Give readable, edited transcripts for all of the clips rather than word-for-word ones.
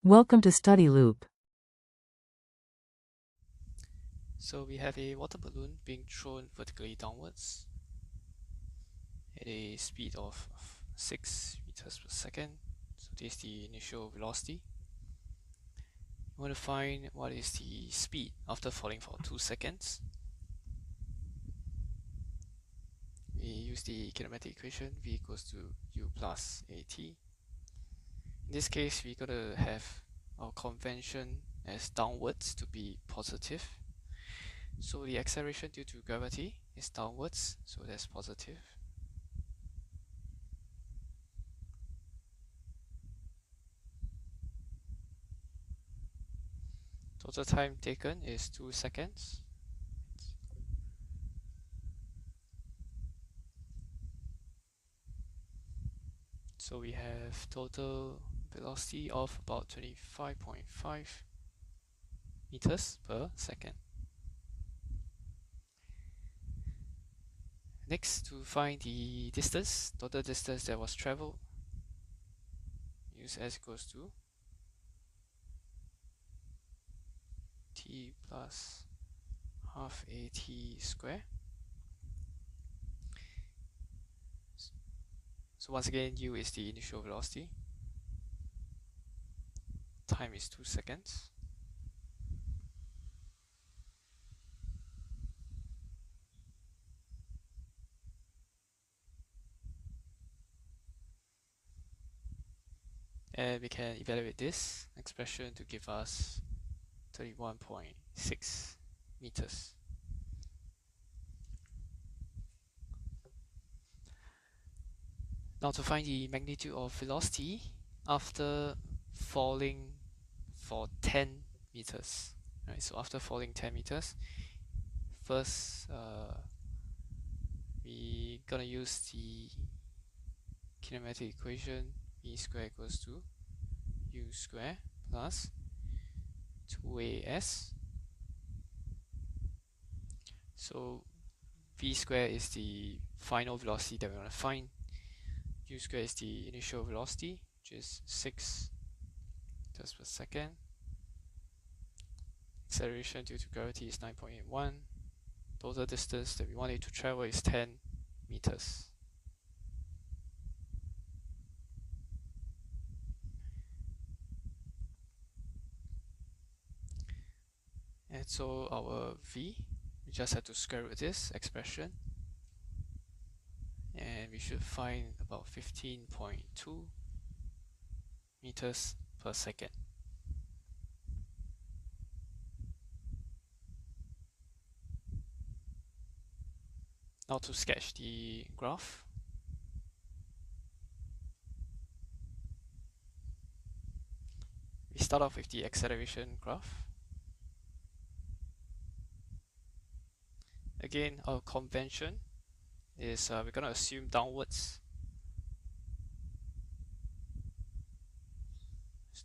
Welcome to Study Loop. So we have a water balloon being thrown vertically downwards at a speed of 6 meters per second. So this is the initial velocity. We want to find what is the speed after falling for 2 seconds. We use the kinematic equation V equals to U plus AT. In this case, we're going to have our convention as downwards to be positive. So the acceleration due to gravity is downwards, so that's positive. Total time taken is 2 seconds. So we have total velocity of about 25.5 meters per second. Next, to find the distance, total distance that was traveled, use S equals to T plus half AT square. So once again, U is the initial velocity. Time is 2 seconds. And we can evaluate this expression to give us 31.6 meters. Now to find the magnitude of velocity after falling for 10 meters. Right, so after falling 10 meters, first we gonna use the kinematic equation V square equals to U square plus 2AS. So V square is the final velocity that we want to find. U square is the initial velocity, which is 6 meters per second. Acceleration due to gravity is 9.81. Total distance that we want it to travel is 10 meters. And so our V, we just have to square root this expression, and we should find about 15.2 meters per second. Now to sketch the graph. We start off with the acceleration graph. Again, our convention is we're going to assume downwards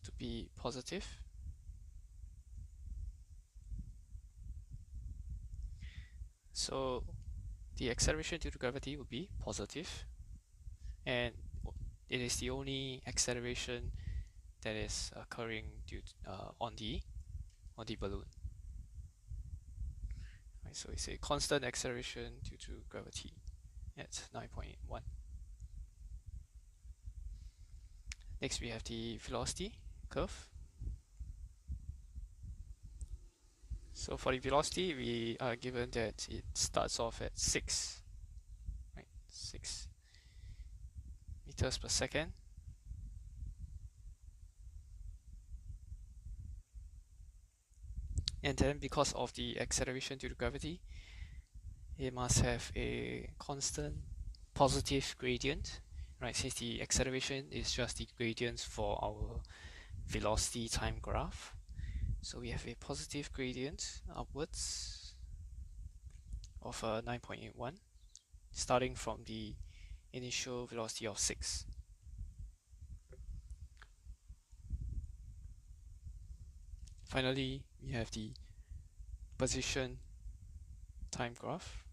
to be positive. So the acceleration due to gravity will be positive, and it is the only acceleration that is occurring due to, on the balloon. Right, so it's a constant acceleration due to gravity at 9.1. Next, we have the velocity curve. So for the velocity, we are given that it starts off at 6, right? 6 meters per second. And then because of the acceleration due to gravity, it must have a constant positive gradient, right? Since the acceleration is just the gradient for our velocity time graph. So we have a positive gradient upwards of 9.81, starting from the initial velocity of 6. Finally, we have the position time graph.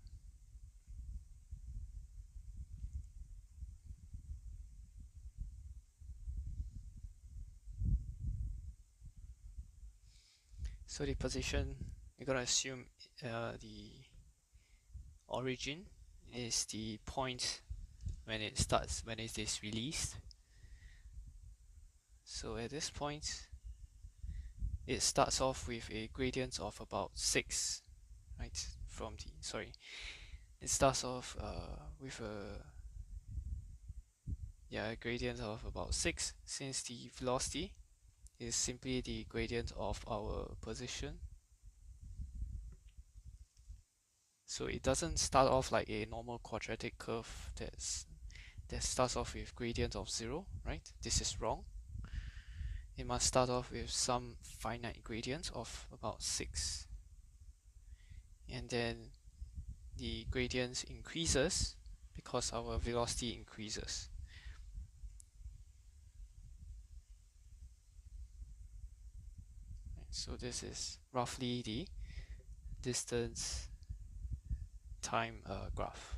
So the position, we're gonna assume the origin is the point when it starts, when it is released. So at this point, it starts off with a gradient of about 6, right? It starts off with a gradient of about 6, since the velocity is simply the gradient of our position. So it doesn't start off like a normal quadratic curve that starts off with gradient of 0, right? This is wrong. It must start off with some finite gradient of about 6. And then the gradient increases because our velocity increases. So this is roughly the distance time graph.